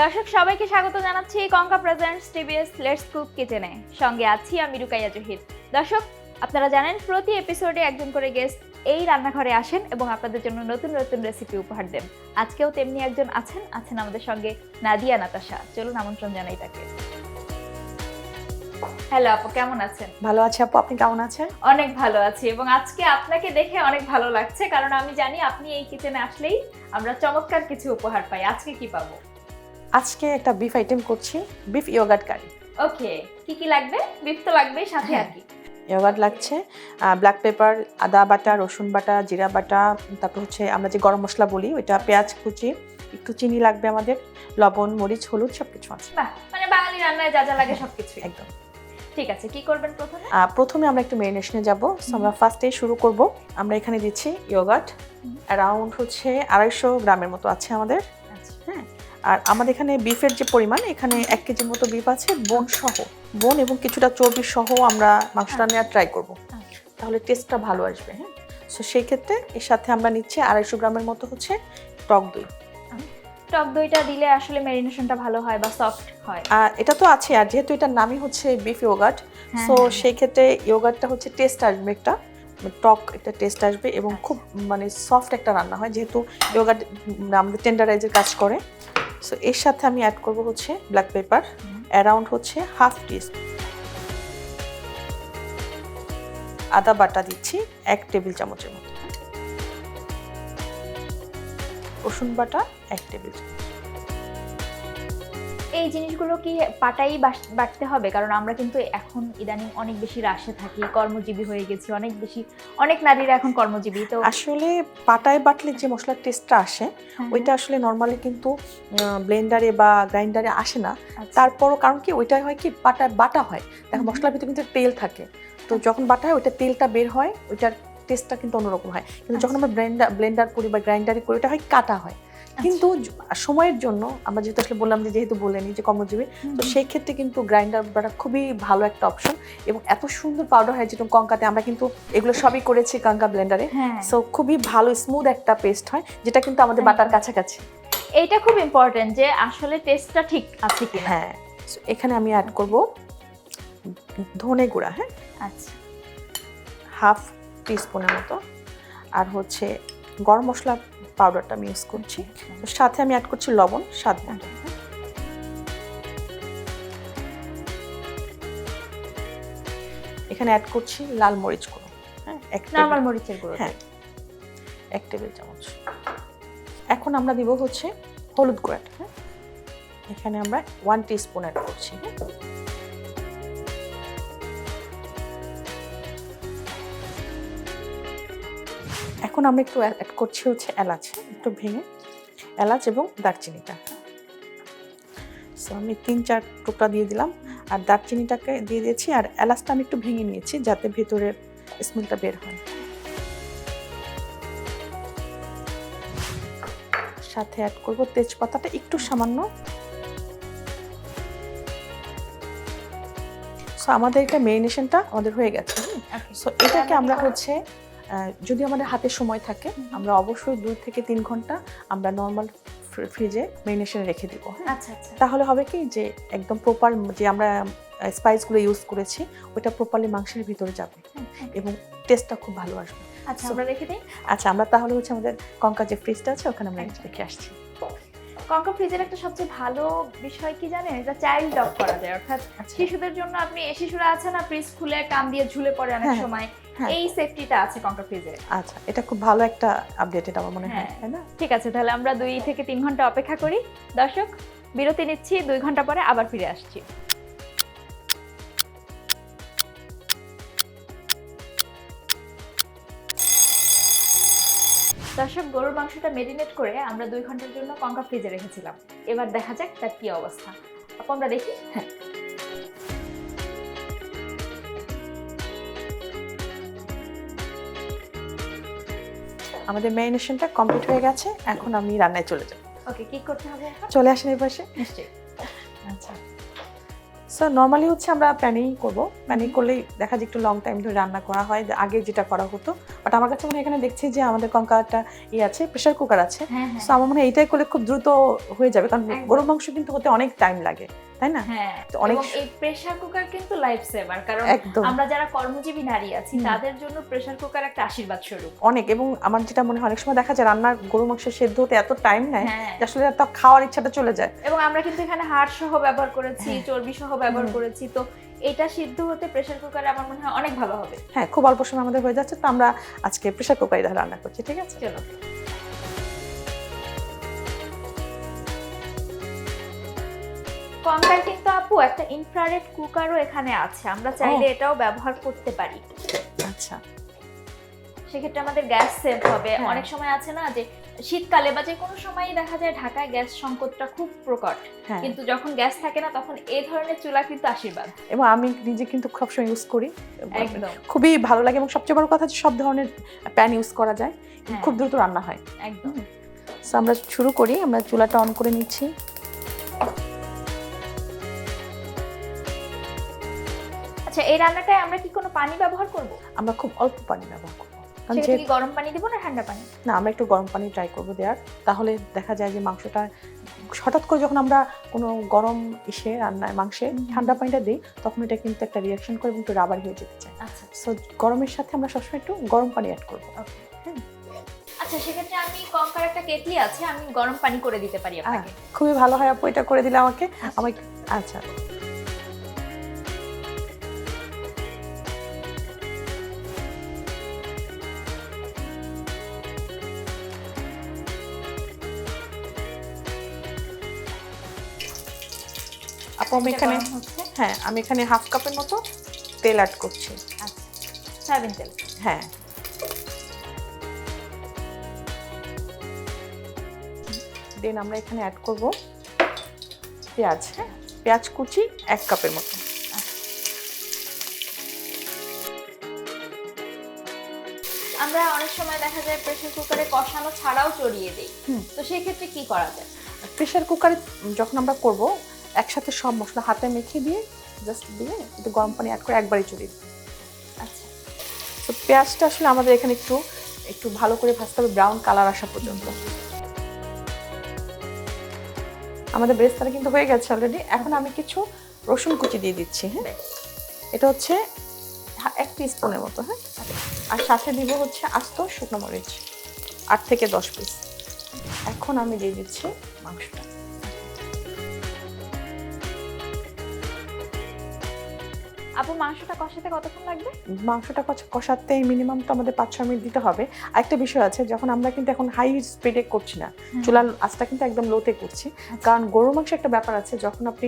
দর্শক সবাইকে স্বাগত জানাচ্ছি কঙ্কা প্রেজেন্টস টিভিএস লেটস কুক কিচেনে। সঙ্গে আছি আমি রুকাইয়া জহির। দর্শক আপনারা জানেন প্রতি এপিসোডে একজন করে গেস্ট এই রান্নাঘরে আসেন এবং আপনাদের জন্য নতুন নতুন রেসিপি উপহার দেন। আজকেও তেমনি একজন আছেন আমাদের সঙ্গে নাদিয়া নাতাশা। চলুন আমন্ত্রণ জানাই তাকে। হ্যালো আপু, কেমন আছেন? ভালো আছি আপু, আপনি কেমন আছেন? অনেক ভালো আছি এবং আজকে আপনাকে দেখে অনেক ভালো লাগছে, কারণ আমি জানি আপনি এই কিচেনে আসলেই আমরা চমৎকার কিছু উপহার পাই। আজকে কি পাবো? আজকে একটা বিফ আইটেম করছি, বিফ ইয়োগার্ট কারি। ওকে, কি কি লাগবে? বিফ তো লাগবেই, সাথে আর কি? ইয়োগার্ট লাগছে, ব্ল্যাক পেপার, আদা বাটা, রসুন বাটা, জিরা বাটা, তারপর হচ্ছে আমরা যে গরম মশলা বলি ওইটা, পেঁয়াজ কুচি, একটু চিনি লাগবে আমাদের, লবণ, মরিচ, হলুদ সবকিছু আছে। বাহ, মানে বাঙালি রান্নায় যা যা লাগে সবকিছু। একদম। ঠিক আছে, কি করবেন প্রথমে? প্রথমে আমরা একটু মেরিনেশনে যাব। আমরা ফার্স্টে শুরু করব। আমরা এখানে দিচ্ছি ইয়োগার্ট, অ্যারাউন্ড হচ্ছে 250 গ্রামের মতো আছে আমাদের। হ্যাঁ, আর আমাদের এখানে বিফের যে পরিমাণ, এখানে 1 কেজির মতো বিফ আছে, বোন এবং কিছুটা চর্বি সহ আমরা মাংসটা নেওয়ার ট্রাই করব, তাহলে টেস্টটা ভালো আসবে। হ্যাঁ, সো সেই ক্ষেত্রে এর সাথে আমরা নিচ্ছি 250 গ্রামের মতো হচ্ছে টক দই। টক দইটা দিলে আসলে ম্যারিনেশনটা ভালো হয় বা সফট হয়? আর এটা তো আছে, আর যেহেতু এটার নামই হচ্ছে বিফ ইয়োগার্ট, সো সেই ক্ষেত্রে ইয়োগার্টটা হচ্ছে টেস্ট আসবে, একটা টক একটা টেস্ট আসবে এবং খুব মানে সফট একটা রান্না হয়, যেহেতু ইয়োগার্ট আমাদের টেন্ডারাইজের কাজ করে। সো এর সাথে আমি অ্যাড করব হচ্ছে ব্ল্যাক পেপার, অ্যারাউন্ড হচ্ছে 1/2 টিস্পুন। আদা বাটা দিচ্ছি 1 টেবিল চামচের মতো, রসুন বাটা 1 টেবিল চামচ। এই জিনিসগুলো কি পাটাই বাটতে হবে? কারণ আমরা কিন্তু এখন ইদানিং অনেক বেশি রাশে থাকি, কর্মজীবী হয়ে গেছি, অনেক নারীরা এখন কর্মজীবী। তো আসলে পাটায় বাটলে যে মশলার টেস্টটা আসে ওইটা আসলে নর্মালি কিন্তু ব্লেন্ডারে বা গ্রাইন্ডারে আসে না। তারপরও কারণ কি, ওইটা হয় কি, পাটায় বাটা হয়, দেখো মশলার ভিতরে কিন্তু তেল থাকে, তো যখন বাটা হয় ওইটা তেলটা বের হয়, ওইটার টেস্টটা কিন্তু অন্যরকম হয়। কিন্তু যখন আমরা ব্লেন্ডার করি বা গ্রাইন্ডারে করি, ওটা হয় কাটা হয়। কিন্তু সময়ের জন্য আমরা যেহেতু আসলে বললাম যে যেহেতু বলেনি যে কর্মজীবী, তো সেই ক্ষেত্রে কিন্তু গ্রাইন্ডার বাটা খুবই ভালো একটা অপশন এবং এত সুন্দর পাউডার হয়, যেরকম কঙ্কাতে আমরা কিন্তু এগুলো সবই করেছি কঙ্কা ব্লেন্ডারে। সো খুবই ভালো স্মুথ একটা পেস্ট হয়, যেটা কিন্তু আমাদের বাটার কাছাকাছি। এইটা খুব ইম্পর্টেন্ট যে আসলে টেস্টটা ঠিক আছে কি। হ্যাঁ, এখানে আমি অ্যাড করব ধনে গুঁড়া। হ্যাঁ, আচ্ছা, 1/2 টিস্পুনের মতো, আর হচ্ছে গরম মশলা পাউডারটা আমি ইউজ করছি। সাথে আমি অ্যাড করছি লবণ স্বাদ মতো। এখানে অ্যাড করছি লাল মরিচ গুঁড়ো। হ্যাঁ, নরমাল মরিচের গুঁড়ো। হ্যাঁ, 1 টেবিল চামচ। এখন আমরা দিব হচ্ছে হলুদ গুঁড়াটা। হ্যাঁ, এখানে আমরা 1 টিস্পুন অ্যাড করছি। এখন আমরা একটু অ্যাড করছি হচ্ছে এলাচ, একটু ভেঙে এলাচ এবং দারচিনিটা। সো আমি 3-4 টুকরা দিয়ে দিলাম, আর দারচিনিটাকে দিয়ে দিয়েছি, আর এলাচটা আমি একটু ভেঙে নিয়েছি যাতে ভেতরের স্মেলটা বের হয়। সাথে অ্যাড করব তেজপাতাটা একটু সামান্য। সো আমাদের এটা মেরিনেশনটা আমাদের হয়ে গেছে। সো এটাকে আমরা হচ্ছে যদি আমাদের হাতে সময় থাকে, আমরা অবশ্যই 2 থেকে 3 ঘন্টা আমরা নর্মাল ফ্রিজে মেরিনেশনে রেখে দিব। আচ্ছা আচ্ছা, তাহলে হবে কি যে একদম প্রপার যে আমরা স্পাইসগুলো ইউজ করেছি ওটা প্রপারলি মাংসের ভিতরে যাবে এবং টেস্টটা খুব ভালো আসবে। আচ্ছা, আমরা রেখে দিই। আচ্ছা, আমরা তাহলে হচ্ছে আমাদের কঙ্কা যে ফ্রিজটা আছে ওখানে আমরা রেখে আসছি। কঙ্কা ফ্রিজের একটা সবচেয়ে ভালো বিষয় কি জানেন, এটা চাইল্ড লক করা যায়, অর্থাৎ শিশুদের জন্য। আপনি শিশুরা আছে না, ফ্রিজ খুলে কান দিয়ে ঝুলে পড়ে অনেক সময়, এই সেফটিটা আছে কঙ্কা ফ্রিজে। আচ্ছা, এটা খুব ভালো একটা আপডেট, এটা আমার মনে হয়, তাই না? ঠিক আছে, তাহলে আমরা 2 থেকে 3 ঘন্টা অপেক্ষা করি। দর্শক, বিরতি নিচ্ছি, 2 ঘন্টা পরে আবার ফিরে আসছি। দর্শক, গরুর মাংসটা মেরিনেট করে আমরা 2 ঘন্টার জন্য কঙ্কা ফ্রিজে রেখেছিলাম। এবার দেখা যাক তার কি অবস্থা। আপু, আমরা দেখি। হ্যাঁ, আমাদের ম্যারিনেশনটা কমপ্লিট হয়ে গেছে। এখন আমি রান্নায় চলে যাব। ওকে, কি করতে হবে এখন? চলে আসেন এই পাশে। নিশ্চয়ই। আচ্ছা, সো নর্মালি হচ্ছে আমরা প্যানেই করব, প্যানে করলেই দেখা যায় একটু লং টাইম ধরে রান্না করা হয়, আগে যেটা করা হতো। বাট আমার কাছে মনে হয় এখানে দেখছি যে আমাদের কঙ্কাটা আছে, প্রেসার কুকার আছে, সো আমার মনে হয় এটাই করলে খুব দ্রুত হয়ে যাবে, কারণ গরুর মাংস কিন্তু হতে অনেক টাইম লাগে, তাই না? হ্যাঁ, অনেক এবং এই প্রেসার কুকার কিন্তু লাইফ সেভার, কারণ একদম আমরা যারা কর্মজীবী নারী আছি তাদের জন্য প্রেসার কুকার একটা আশীর্বাদ স্বরূপ অনেক। এবং আমার যেটা মনে হয় অনেক সময় দেখা যায় রান্নার গরু মাংস সেদ্ধ হতে এত টাইম নেয় যে আসলে তা খাওয়ার ইচ্ছাটা চলে যায়। এবং আমরা কিন্তু এখানে হাড় সহ ব্যবহার করেছি, চর্বি সহ ব্যবহার করেছি, তো এটা সিদ্ধ হতে প্রেসার কুকারে আমার মনে হয় অনেক ভালো হবে। হ্যাঁ, খুব অল্প সময় আমাদের হয়ে যাচ্ছে, তো আমরা আজকে প্রেসার কুকারে রান্না করছি, ঠিক আছে? চলো। কঙ্কার কিন্তু আপু একটা ইনফ্রারেড কুকারও এখানে আছে, আমরা চাইলে এটাও ব্যবহার করতে পারি। আচ্ছা, সেক্ষেত্রে আমাদের গ্যাস সেভ হবে। অনেক সময় আছে না যে শীতকালে বা যে কোনো সময়ই দেখা যায় ঢাকায় গ্যাস সংকটটা খুব প্রকট, কিন্তু যখন গ্যাস থাকে না তখন এই ধরনের চুলা কিন্তু আশীর্বাদ। এবং আমি নিজে কিন্তু সবসময় ইউজ করি, একদম খুবই ভালো লাগে। এবং সবচেয়ে বড় কথা যে সব ধরনের প্যান ইউজ করা যায়, খুব দ্রুত রান্না হয়। একদম। সো আমরা শুরু করি, আমরা চুলাটা অন করে নিচ্ছি। আচ্ছা, এই রান্নাটায় আমরা কি কোনো পানি ব্যবহার করব? আমরা খুব অল্প পানি ব্যবহার করব। সেটা কি গরম পানি দেব না ঠান্ডা পানি? না, আমরা একটু গরম পানি ট্রাই করবো দেওয়ার, তাহলে দেখা যায় যে মাংসটা হঠাৎ করে যখন আমরা কোনো গরম রান্নায় মাংসে ঠান্ডা পানিটা দিই তখন এটা কিন্তু একটা রিয়াকশন করে এবং একটু রাবার হয়ে যেতে চায়। আচ্ছা, সো গরমের সাথে আমরা সবসময় একটু গরম পানি অ্যাড করবো। আচ্ছা, সেক্ষেত্রে আমি কঙ্কার একটা কেটলি আছে, আমি গরম পানি করে দিতে পারি আপনাকে। খুবই ভালো হয় আপু, এটা করে দিলে আমাকে। আচ্ছা, আপু আমি এখানে আমি এখানে হাফ কাপের মতো তেল অ্যাড করছি। আচ্ছা, সয়াবিন তেল। হ্যাঁ, দেন আমরা এখানে অ্যাড করব পেঁয়াজ। পেঁয়াজ কুচি 1 কাপের মতো। আমরা অনেক সময় দেখা যায় প্রেসার কুকারে কষানো ছাড়াও চড়িয়ে দেই, তো সেই ক্ষেত্রে কি করা যায়? প্রেসার কুকারে যখন আমরা করব একসাথে সব মশলা হাতে মেখে দিয়ে জাস্ট দিয়ে একটু গরম পানি অ্যাড করে একবারই চড়িয়ে দিই। আচ্ছা, তো পেঁয়াজটা আসলে আমাদের এখানে একটু ভালো করে ভাজতে হবে, ব্রাউন কালার আসা পর্যন্ত। আমাদের বেরেস্তাটা কিন্তু হয়ে গেছে অলরেডি। এখন আমি কিছু রসুন কুচি দিয়ে দিচ্ছি। হ্যাঁ, এটা হচ্ছে 1 টিস্পুনের মতো। হ্যাঁ, আর সাথে দিব হচ্ছে আস্ত শুকনো মরিচ 8 থেকে 10 পিস। এখন আমি দিয়ে দিচ্ছি মাংসটা। আপু, মাংসটা কষাতে কতক্ষণ লাগবে? মাংসটা কষাতে মিনিমাম তো আমাদের 5-6 মিনিট দিতে হবে। আরেকটা বিষয় আছে, যখন আমরা কিন্তু এখন হাই স্পিডে করছি না, চুলার আঁচটা কিন্তু একদম লোতে করছি, কারণ গরুর মাংস একটা ব্যাপার আছে, যখন আপনি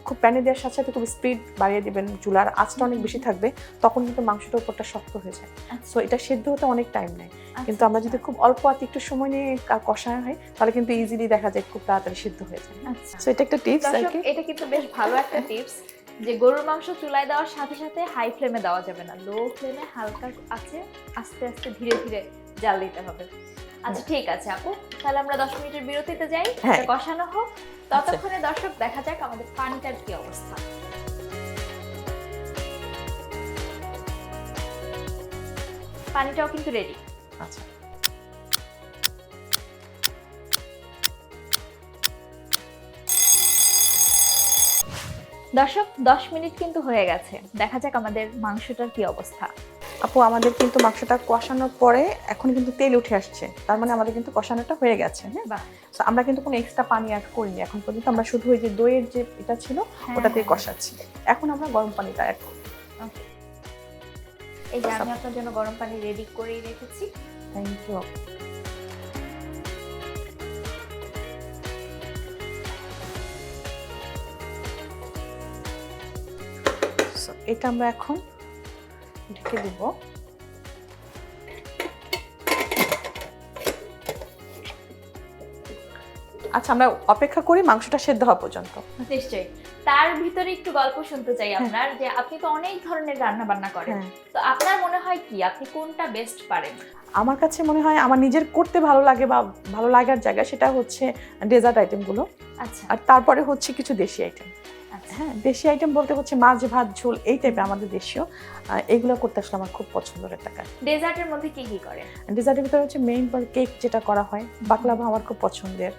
খুব প্যানে দেওয়ার সাথে সাথে খুব স্পিড বাড়িয়ে দিবেন, চুলার আঁচটা অনেক বেশি থাকবে, তখন কিন্তু মাংসটার উপরটা শক্ত হয়ে যায়। সো এটা সেদ্ধ হতে অনেক টাইম নেয়, কিন্তু আমরা যদি খুব অল্প আঁচে একটু সময় নিয়ে কষানো হয় তাহলে কিন্তু ইজিলি দেখা যায় খুব তাড়াতাড়ি সিদ্ধ হয়ে যায়। সো এটা একটা টিপস আর কি। এটা কিন্তু বেশ ভালো একটা টিপস যে গরুর মাংস চুলায় দেওয়ার সাথে সাথে হাই ফ্লেমে দেওয়া যাবে না, লো ফ্লেমে হালকা আছে আস্তে আস্তে ধীরে ধীরে জাল দিতে হবে। আচ্ছা, ঠিক আছে আপু, তাহলে আমরা 10 মিনিটের বিরতিতে যাই, এটা কষানো হোক। ততক্ষণে দর্শক দেখা যাক আমাদের পানিটার কি অবস্থা। পানিটাও কিন্তু রেডি। আচ্ছা, দর্শক, 10 মিনিট কিন্তু হয়ে গেছে, দেখা যাক আমাদের মাংসটার কি অবস্থা। আপু, আমাদের কিন্তু মাংসটা কষানোর পরে এখন কিন্তু তেল উঠে আসছে, তার মানে আমাদের কিন্তু কষানোটা হয়ে গেছে। হ্যাঁ, বাহ। তো আমরা কিন্তু কোনো এক্সট্রা পানি অ্যাড করিনি এখন পর্যন্ত, আমরা শুধু ওই যে দইয়ের যে এটা ছিল ওটাতেই কষাচ্ছি। এখন আমরা গরম পানিটা অ্যাড করব। এই যে আমি আপনার জন্য গরম পানি রেডি করেই রেখেছি। Thank you. এটা আমরা এখন ঢেকে দিব। আচ্ছা, আমরা অপেক্ষা করি মাংসটা সেদ্ধ হওয়া পর্যন্ত। নিশ্চয়ই। তার ভিতরে একটু গল্প শুনতে চাই আপনার, যে আপনি তো অনেক ধরনের রান্না বান্না করেন, তো আপনার মনে হয় কি আপনি কোনটা বেস্ট পারেন? আমার কাছে মনে হয় আমার নিজের করতে ভালো লাগে বা ভালো লাগার জায়গা সেটা হচ্ছে ডেজার্ট আইটেমগুলো। আচ্ছা, আর তারপরে হচ্ছে কিছু দেশি আইটেম। আচ্ছা হ্যাঁ, দেশি আইটেম বলতে হচ্ছে মাছ ভাত ঝোল এই টাইপের আমাদের দেশীয় এইগুলো করতে আসলে আমার খুব পছন্দের একটা কাজ। ডেজার্টের মধ্যে কি কি করেন? ডেজার্টের ভিতরে হচ্ছে মেইন কেক যেটা করা হয়, বাকলাভা আমার খুব পছন্দের।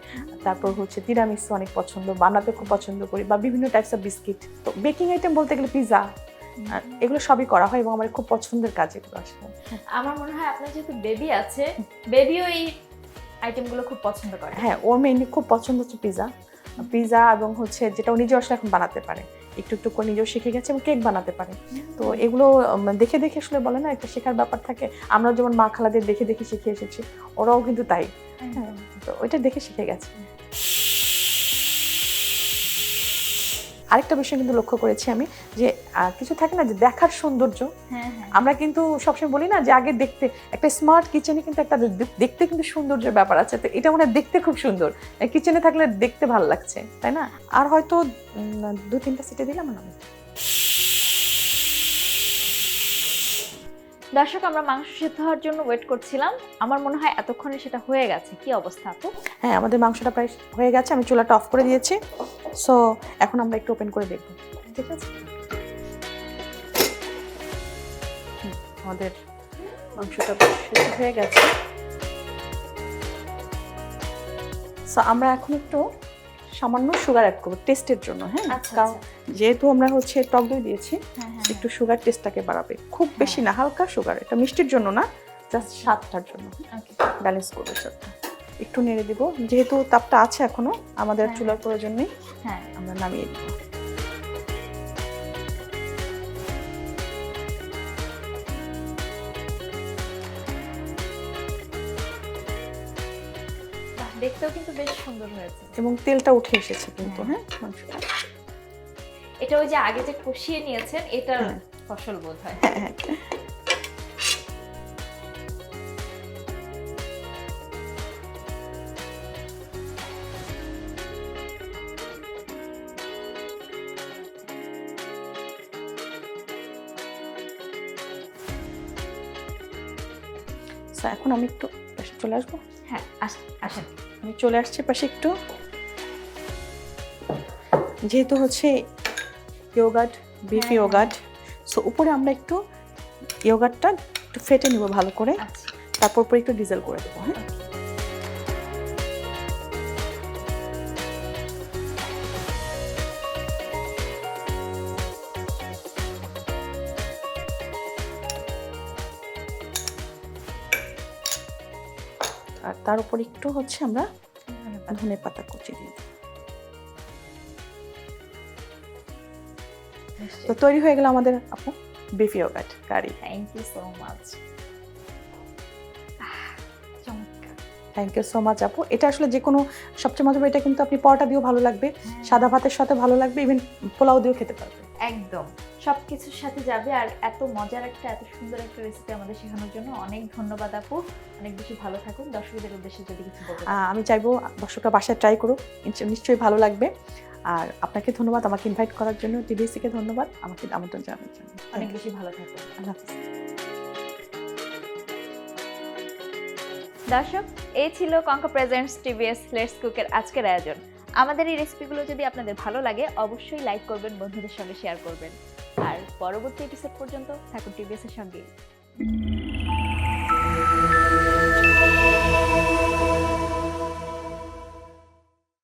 তারপর হচ্ছে তিরামিসু অনেক পছন্দ, বানাতে খুব পছন্দ করি, বা বিভিন্ন টাইপস অফ বিস্কিট। তো বেকিং আইটেম বলতে গেলে পিৎজা, এগুলো সবই করা হয় এবং আমার খুব পছন্দের কাজ এগুলো আসলে। আমার মনে হয় আপনার যেহেতু বেবি আছে, বেবিও এই আইটেমগুলো খুব পছন্দ করে। হ্যাঁ, ওর মেইনলি খুব পছন্দ হচ্ছে পিৎজা এবং হচ্ছে যেটা ও নিজেও আসলে এখন বানাতে পারে, একটু একটু করে নিজেও শিখে গেছে এবং কেক বানাতে পারে। তো এগুলো দেখে দেখে আসলে বলে না একটা শেখার ব্যাপার থাকে, আমরা যেমন মা খালাদের দেখে দেখে শিখে এসেছি, ওরাও কিন্তু তাই। হ্যাঁ, তো ওইটা দেখে শিখে গেছে। আরেকটা বিষয় কিন্তু লক্ষ্য করেছি আমি, যে কিছু থাকে না যে দেখার সৌন্দর্য, হ্যাঁ হ্যাঁ আমরা কিন্তু সবসময় বলি না যে আগে দেখতে একটা স্মার্ট কিচেনে কিন্তু একটা দেখতে কিন্তু সৌন্দর্যের ব্যাপার আছে। তো এটা মনে হয় দেখতে খুব সুন্দর, কিচেনে থাকলে দেখতে ভালো লাগছে, তাই না? আর হয়তো 2-3টা সিটে দিলাম না। দর্শক, আমরা মাংস সেদ্ধ হওয়ার জন্য ওয়েট করছিলাম। আমার মনে হয় এতক্ষণে সেটা হয়ে গেছে। কি অবস্থা আপু? হ্যাঁ, আমাদের মাংসটা প্রায় হয়ে গেছে, আমি চুলাটা অফ করে দিয়েছি। সো এখন আমরা একটু ওপেন করে দেখব, ঠিক আছে? আমাদের মাংসটা সেদ্ধ হয়ে গেছে। সো আমরা এখন একটু সামান্য সুগার অ্যাড করবো টেস্টের জন্য। হ্যাঁ, আচ্ছা, কারণ যেহেতু আমরা হচ্ছে টক দই দিয়েছি, হ্যাঁ হ্যাঁ একটু সুগার টেস্টটাকে বাড়াবে। খুব বেশি না, হালকা সুগার, এটা মিষ্টির জন্য না, জাস্ট স্বাদটার জন্য, ওকে। ব্যালেন্স করবে স্বাদটা। একটু নেড়ে দিব, যেহেতু তাপটা আছে এখনো, আমাদের হ্যাঁ, চুলার প্রয়োজন নেই, হ্যাঁ আমরা নামিয়ে দিব। বাহ, দেখতেও কিন্তু বেশ সুন্দর হয়েছে। এবং তেলটা উঠে এসেছে কিন্তু। হ্যাঁ, মাংসটা। এটা ওই যে আগে যে কষিয়ে নিয়েছেন এটার হ্যাঁ। ফসল বোধ হয়। হ্যাঁ হ্যাঁ। So, এখন আমি একটু পাশে চলে আসবো। হ্যাঁ, আসেন। আমি চলে আসছি পাশে একটু, যেহেতু হচ্ছে ইয়োগার্ট, বিফ হ্যাঁ, ইয়োগার্ট, সো উপরে আমরা একটু ইয়োগার্টটা একটু ফেটে নিব ভালো করে, আচ্ছা তারপর উপরে একটু ডিজেল করে দেবো। হ্যাঁ, আর তার উপর একটু হচ্ছে আমরা ধনে পাতা কুচি দিয়ে দিই। তো তৈরি হয়ে গেল আমাদের আপু বিফ ইয়োগার্ট কারি। Thank you so much. চমৎকার। থ্যাংক ইউ সো মাচ আপু। এটা আসলে যে কোনো, সবচেয়ে মজার এটা কিন্তু আপনি পরোটা দিয়েও ভালো লাগবে, সাদা ভাতের সাথে ভালো লাগবে, ইভেন পোলাও দিয়েও খেতে পারবে। একদম সবকিছুর সাথে যাবে। আর এত মজার একটা, এত সুন্দর একটা রেসিপি আমাদের শেখানোর জন্য অনেক ধন্যবাদ আপু। অনেক বেশি ভালো থাকুন। দর্শকদের উদ্দেশ্যে যদি কিছু বলতে চান। আমি চাইবো দর্শকরা বাসায় ট্রাই করুক, নিশ্চয়ই ভালো লাগবে। আর আপনাকে ধন্যবাদ আমাকে ইনভাইট করার জন্য, টিবিএসসি কে ধন্যবাদ আমাকে আমন্ত্রণ জানানোর জন্য। অনেক বেশি ভালো থাকুন। আল্লাহ হাফেজ। দর্শক, এই ছিল কঙ্কা প্রেজেন্টস টিভিএস লেটস কুকের আজকের আয়োজন। আমাদের এই রেসিপিগুলো যদি আপনাদের ভালো লাগে অবশ্যই লাইক করবেন, বন্ধুদের সঙ্গে শেয়ার করবেন। আর পরবর্তী এপিসোড পর্যন্ত থাকুন টিভিএস এর সঙ্গেই।